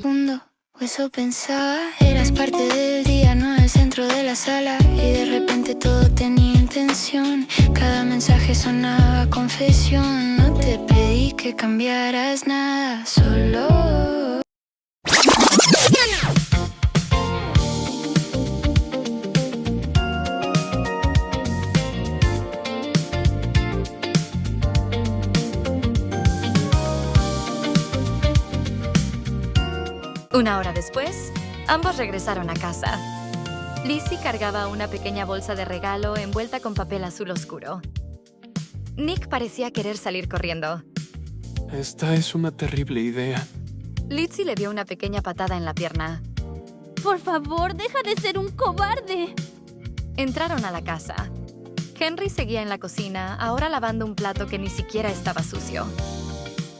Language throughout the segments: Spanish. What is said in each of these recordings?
Mundo, o eso pensaba. Eras parte del día, no el centro de la sala. Y de repente todo tenía intención. Cada mensaje sonaba confesión. No te pedí que cambiaras nada, solo. Una hora después, ambos regresaron a casa. Lizzie cargaba una pequeña bolsa de regalo envuelta con papel azul oscuro. Nick parecía querer salir corriendo. Esta es una terrible idea. Lizzie le dio una pequeña patada en la pierna. Por favor, deja de ser un cobarde. Entraron a la casa. Henry seguía en la cocina, ahora lavando un plato que ni siquiera estaba sucio.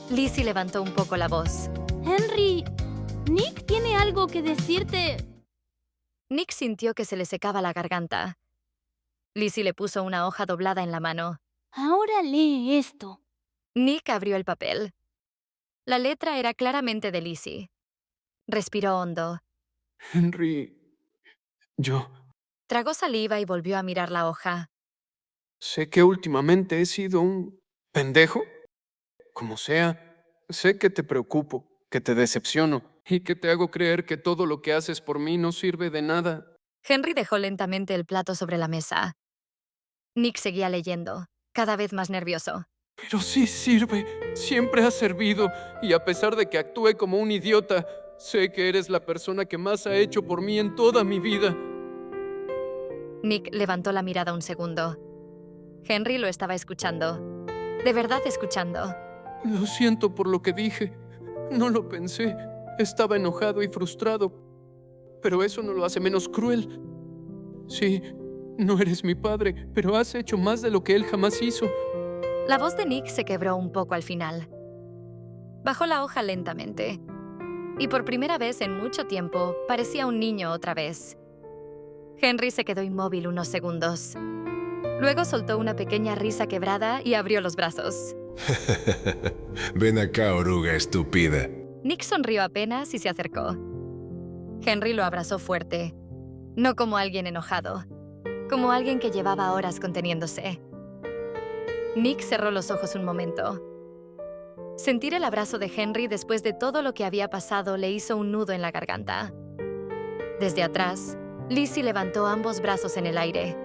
Lizzie levantó un poco la voz. Henry, Nick tiene algo que decirte. Nick sintió que se le secaba la garganta. Lizzie le puso una hoja doblada en la mano. Ahora lee esto. Nick abrió el papel. La letra era claramente de Lizzie. Respiró hondo. Henry... Yo... Tragó saliva y volvió a mirar la hoja. Sé que últimamente he sido un... pendejo. Como sea, sé que te preocupo, que te decepciono y que te hago creer que todo lo que haces por mí no sirve de nada. Henry dejó lentamente el plato sobre la mesa. Nick seguía leyendo, cada vez más nervioso. Pero sí sirve. Siempre has servido. Y a pesar de que actúe como un idiota, sé que eres la persona que más ha hecho por mí en toda mi vida. Nick levantó la mirada un segundo. Henry lo estaba escuchando. De verdad escuchando. Lo siento por lo que dije. No lo pensé. Estaba enojado y frustrado. Pero eso no lo hace menos cruel. Sí, no eres mi padre, pero has hecho más de lo que él jamás hizo. La voz de Nick se quebró un poco al final. Bajó la hoja lentamente. Y por primera vez en mucho tiempo, parecía un niño otra vez. Henry se quedó inmóvil unos segundos. Luego soltó una pequeña risa quebrada y abrió los brazos. Ven acá, oruga estúpida. Nick sonrió apenas y se acercó. Henry lo abrazó fuerte. No como alguien enojado, como alguien que llevaba horas conteniéndose. Nick cerró los ojos un momento. Sentir el abrazo de Henry después de todo lo que había pasado le hizo un nudo en la garganta. Desde atrás, Lizzie levantó ambos brazos en el aire.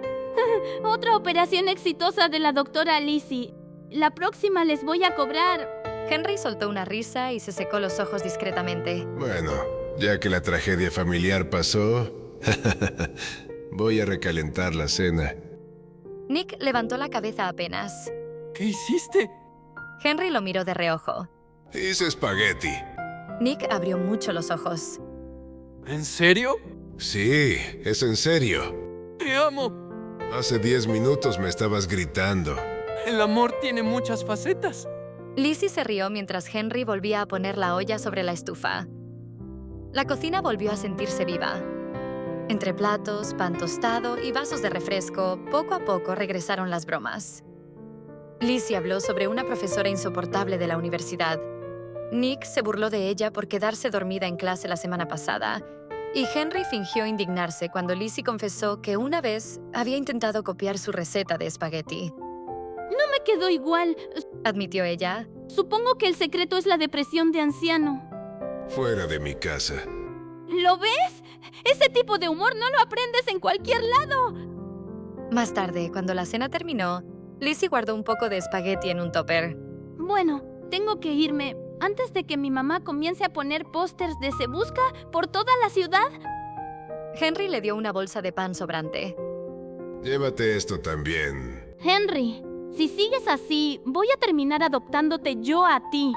Otra operación exitosa de la doctora Lizzie. La próxima les voy a cobrar. Henry soltó una risa y se secó los ojos discretamente. Bueno, ya que la tragedia familiar pasó, voy a recalentar la cena. Nick levantó la cabeza apenas. ¿Qué hiciste? Henry lo miró de reojo. Hice espagueti. Nick abrió mucho los ojos. ¿En serio? Sí, es en serio. ¡Te amo! Hace 10 minutos me estabas gritando. El amor tiene muchas facetas. Lizzie se rió mientras Henry volvía a poner la olla sobre la estufa. La cocina volvió a sentirse viva. Entre platos, pan tostado y vasos de refresco, poco a poco regresaron las bromas. Lizzie habló sobre una profesora insoportable de la universidad. Nick se burló de ella por quedarse dormida en clase la semana pasada, y Henry fingió indignarse cuando Lizzie confesó que una vez había intentado copiar su receta de espagueti. No me quedó igual, Admitió ella. Supongo que el secreto es la depresión de anciano. Fuera de mi casa. ¿Lo ves? Ese tipo de humor no lo aprendes en cualquier lado. Más tarde, cuando la cena terminó, Lizzie guardó un poco de espagueti en un tupper. Bueno, tengo que irme. Antes de que mi mamá comience a poner pósters de Se Busca por toda la ciudad. Henry le dio una bolsa de pan sobrante. Llévate esto también. Henry, si sigues así, voy a terminar adoptándote yo a ti.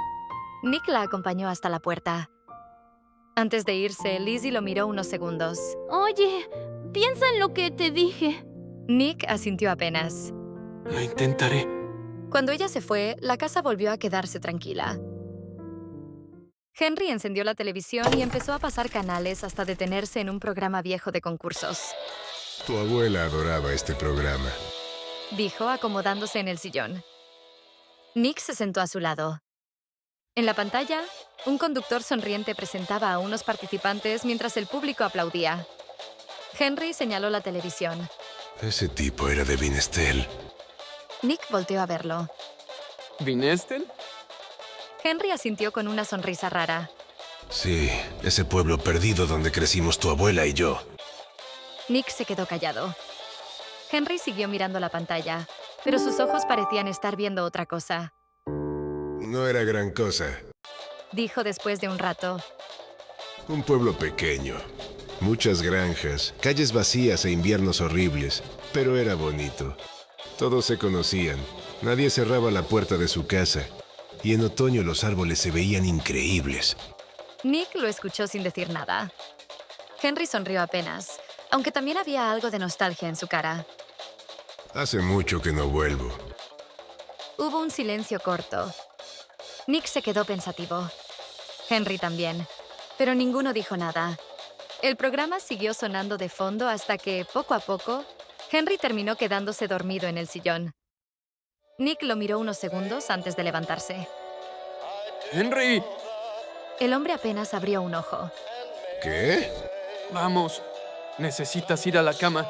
Nick la acompañó hasta la puerta. Antes de irse, Lizzie lo miró unos segundos. Oye, piensa en lo que te dije. Nick asintió apenas. Lo intentaré. Cuando ella se fue, la casa volvió a quedarse tranquila. Henry encendió la televisión y empezó a pasar canales hasta detenerse en un programa viejo de concursos. Tu abuela adoraba este programa. Dijo, acomodándose en el sillón. Nick se sentó a su lado. En la pantalla, un conductor sonriente presentaba a unos participantes mientras el público aplaudía. Henry señaló la televisión. Ese tipo era de Vinestel. Nick volteó a verlo. ¿Vinestel? Henry asintió con una sonrisa rara. Sí, ese pueblo perdido donde crecimos tu abuela y yo. Nick se quedó callado. Henry siguió mirando la pantalla, pero sus ojos parecían estar viendo otra cosa. No era gran cosa. Dijo después de un rato. Un pueblo pequeño. Muchas granjas, calles vacías e inviernos horribles. Pero era bonito. Todos se conocían. Nadie cerraba la puerta de su casa. Y en otoño los árboles se veían increíbles. Nick lo escuchó sin decir nada. Henry sonrió apenas, aunque también había algo de nostalgia en su cara. Hace mucho que no vuelvo. Hubo un silencio corto. Nick se quedó pensativo. Henry también, pero ninguno dijo nada. El programa siguió sonando de fondo hasta que, poco a poco, Henry terminó quedándose dormido en el sillón. Nick lo miró unos segundos antes de levantarse. ¡Henry! El hombre apenas abrió un ojo. ¿Qué? Vamos, necesitas ir a la cama.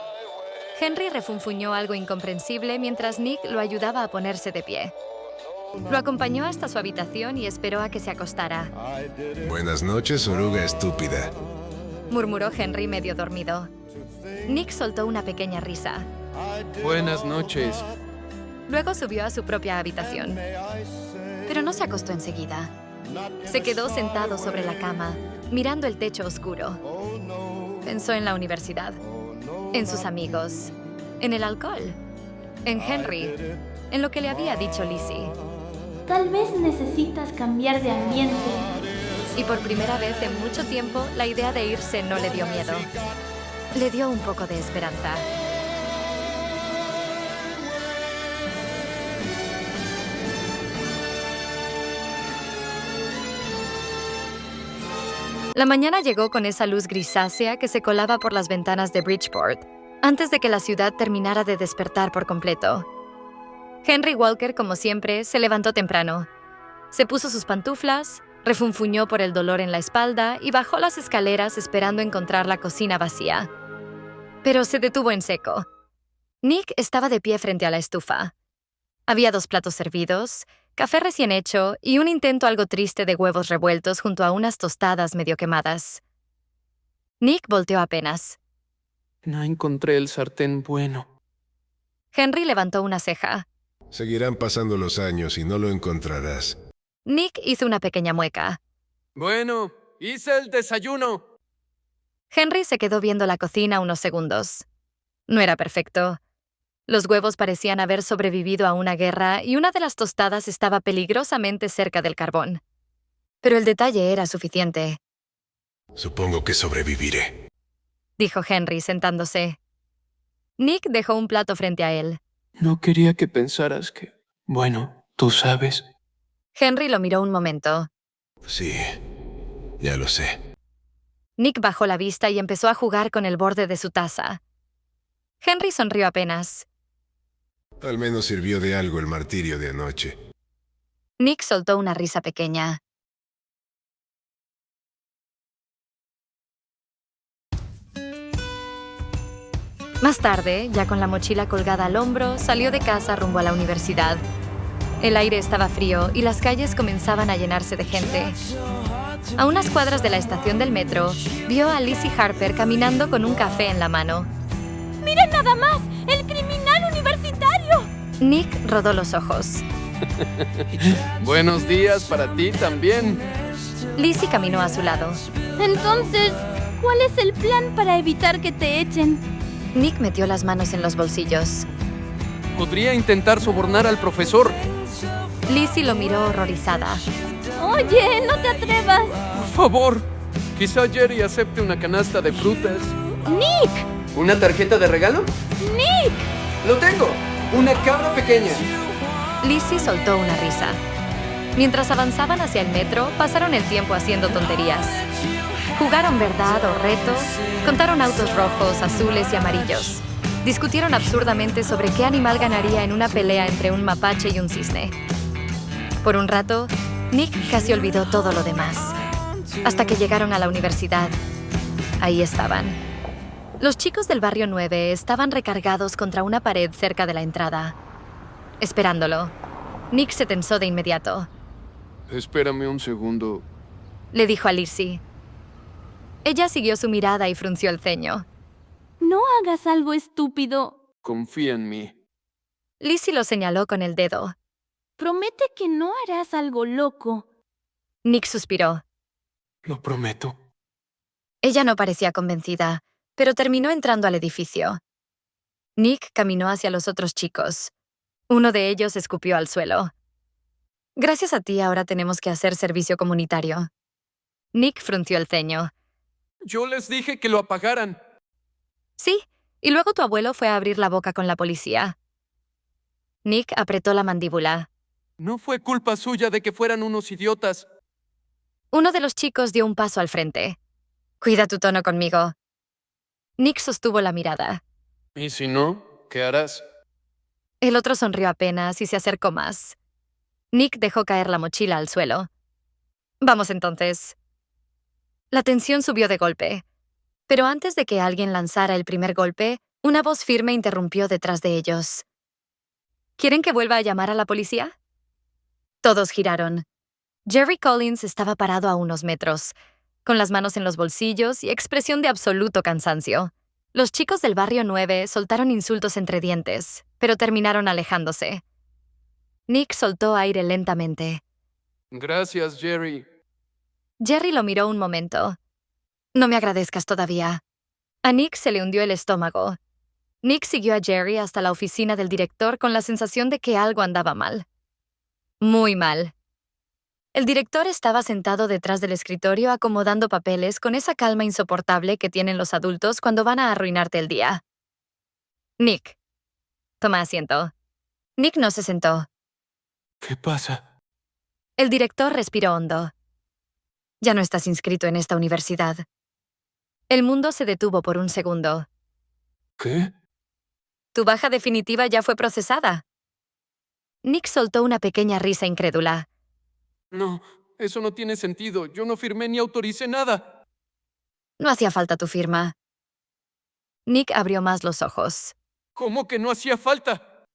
Henry refunfuñó algo incomprensible mientras Nick lo ayudaba a ponerse de pie. Lo acompañó hasta su habitación y esperó a que se acostara. Buenas noches, oruga estúpida. Murmuró Henry medio dormido. Nick soltó una pequeña risa. Buenas noches. Luego subió a su propia habitación. Pero no se acostó enseguida. Se quedó sentado sobre la cama, mirando el techo oscuro. Pensó en la universidad, en sus amigos, en el alcohol, en Henry, en lo que le había dicho Lizzie. Tal vez necesitas cambiar de ambiente. Y por primera vez en mucho tiempo, la idea de irse no le dio miedo. Le dio un poco de esperanza. La mañana llegó con esa luz grisácea que se colaba por las ventanas de Bridgeport, antes de que la ciudad terminara de despertar por completo. Henry Walker, como siempre, se levantó temprano. Se puso sus pantuflas, refunfuñó por el dolor en la espalda y bajó las escaleras esperando encontrar la cocina vacía. Pero se detuvo en seco. Nick estaba de pie frente a la estufa. Había 2 platos servidos, café recién hecho y un intento algo triste de huevos revueltos junto a unas tostadas medio quemadas. Nick volteó apenas. No encontré el sartén bueno. Henry levantó una ceja. Seguirán pasando los años y no lo encontrarás. Nick hizo una pequeña mueca. Bueno, hice el desayuno. Henry se quedó viendo la cocina unos segundos. No era perfecto. Los huevos parecían haber sobrevivido a una guerra y una de las tostadas estaba peligrosamente cerca del carbón. Pero el detalle era suficiente, Supongo que sobreviviré. dijo Henry sentándose. Nick dejó un plato frente a él. No quería que pensaras que... Bueno, tú sabes. Henry lo miró un momento. Sí, ya lo sé. Nick bajó la vista y empezó a jugar con el borde de su taza. Henry sonrió apenas. Al menos sirvió de algo el martirio de anoche. Nick soltó una risa pequeña. Más tarde, ya con la mochila colgada al hombro, salió de casa rumbo a la universidad. El aire estaba frío y las calles comenzaban a llenarse de gente. A unas cuadras de la estación del metro, vio a Lizzie Harper caminando con un café en la mano. ¡Miren nada más! ¡El criminal universitario! Nick rodó los ojos. Buenos días para ti también. Lizzie caminó a su lado. Entonces, ¿cuál es el plan para evitar que te echen? Nick metió las manos en los bolsillos. Podría intentar sobornar al profesor. Lizzie lo miró horrorizada. Oye, no te atrevas. Por favor. Quizá Jerry acepte una canasta de frutas. ¡Nick! ¿Una tarjeta de regalo? ¡Nick! ¡Lo tengo! ¡Una cabra pequeña! Lizzie soltó una risa. Mientras avanzaban hacia el metro, pasaron el tiempo haciendo tonterías. Jugaron verdad o reto, contaron autos rojos, azules y amarillos. Discutieron absurdamente sobre qué animal ganaría en una pelea entre un mapache y un cisne. Por un rato, Nick casi olvidó todo lo demás. Hasta que llegaron a la universidad. Ahí estaban. Los chicos del barrio 9 estaban recargados contra una pared cerca de la entrada. Esperándolo. Nick se tensó de inmediato. Espérame un segundo. Le dijo a Lizzie. Ella siguió su mirada y frunció el ceño. No hagas algo estúpido. Confía en mí. Lizzie lo señaló con el dedo. Promete que no harás algo loco. Nick suspiró. Lo prometo. Ella no parecía convencida, pero terminó entrando al edificio. Nick caminó hacia los otros chicos. Uno de ellos escupió al suelo. Gracias a ti ahora tenemos que hacer servicio comunitario. Nick frunció el ceño. Yo les dije que lo apagaran. Sí, y luego tu abuelo fue a abrir la boca con la policía. Nick apretó la mandíbula. No fue culpa suya de que fueran unos idiotas. Uno de los chicos dio un paso al frente. Cuida tu tono conmigo. Nick sostuvo la mirada. ¿Y si no? ¿Qué harás? El otro sonrió apenas y se acercó más. Nick dejó caer la mochila al suelo. Vamos entonces. La tensión subió de golpe. Pero antes de que alguien lanzara el primer golpe, una voz firme interrumpió detrás de ellos. ¿Quieren que vuelva a llamar a la policía? Todos giraron. Jerry Collins estaba parado a unos metros, con las manos en los bolsillos y expresión de absoluto cansancio. Los chicos del barrio 9 soltaron insultos entre dientes, pero terminaron alejándose. Nick soltó aire lentamente. Gracias, Jerry. Jerry lo miró un momento. No me agradezcas todavía. A Nick se le hundió el estómago. Nick siguió a Jerry hasta la oficina del director con la sensación de que algo andaba mal. Muy mal. El director estaba sentado detrás del escritorio acomodando papeles con esa calma insoportable que tienen los adultos cuando van a arruinarte el día. Nick. Toma asiento. Nick no se sentó. ¿Qué pasa? El director respiró hondo. Ya no estás inscrito en esta universidad. El mundo se detuvo por un segundo. ¿Qué? Tu baja definitiva ya fue procesada. Nick soltó una pequeña risa incrédula. No, eso no tiene sentido. Yo no firmé ni autoricé nada. No hacía falta tu firma. Nick abrió más los ojos. ¿Cómo que no hacía falta?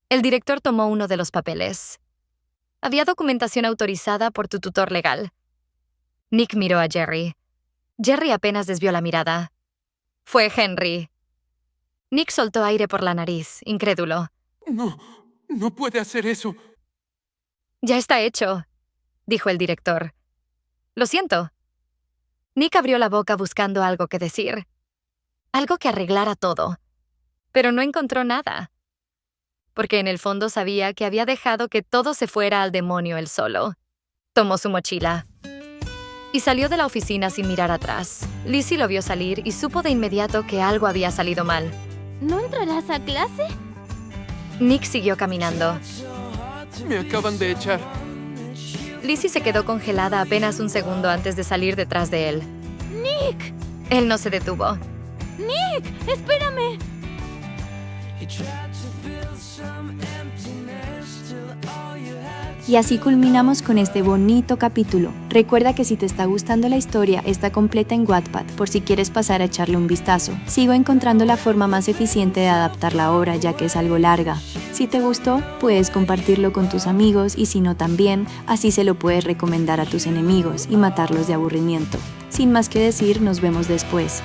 El director tomó uno de los papeles. Había documentación autorizada por tu tutor legal. Nick miró a Jerry. Jerry apenas desvió la mirada. Fue Henry. Nick soltó aire por la nariz, incrédulo. No puede hacer eso. Ya está hecho, dijo el director. Lo siento. Nick abrió la boca buscando algo que decir. Algo que arreglara todo. Pero no encontró nada. Porque en el fondo sabía que había dejado que todo se fuera al demonio él solo. Tomó su mochila. Y salió de la oficina sin mirar atrás. Lizzie lo vio salir y supo de inmediato que algo había salido mal. ¿No entrarás a clase? Nick siguió caminando. Me acaban de echar. Lizzie se quedó congelada apenas un segundo antes de salir detrás de él. ¡Nick! Él no se detuvo. ¡Nick! ¡Espérame! Y así culminamos con este bonito capítulo. Recuerda que si te está gustando la historia, está completa en Wattpad, por si quieres pasar a echarle un vistazo. Sigo encontrando la forma más eficiente de adaptar la obra, ya que es algo larga. Si te gustó, puedes compartirlo con tus amigos y si no también, así se lo puedes recomendar a tus enemigos y matarlos de aburrimiento. Sin más que decir, nos vemos después.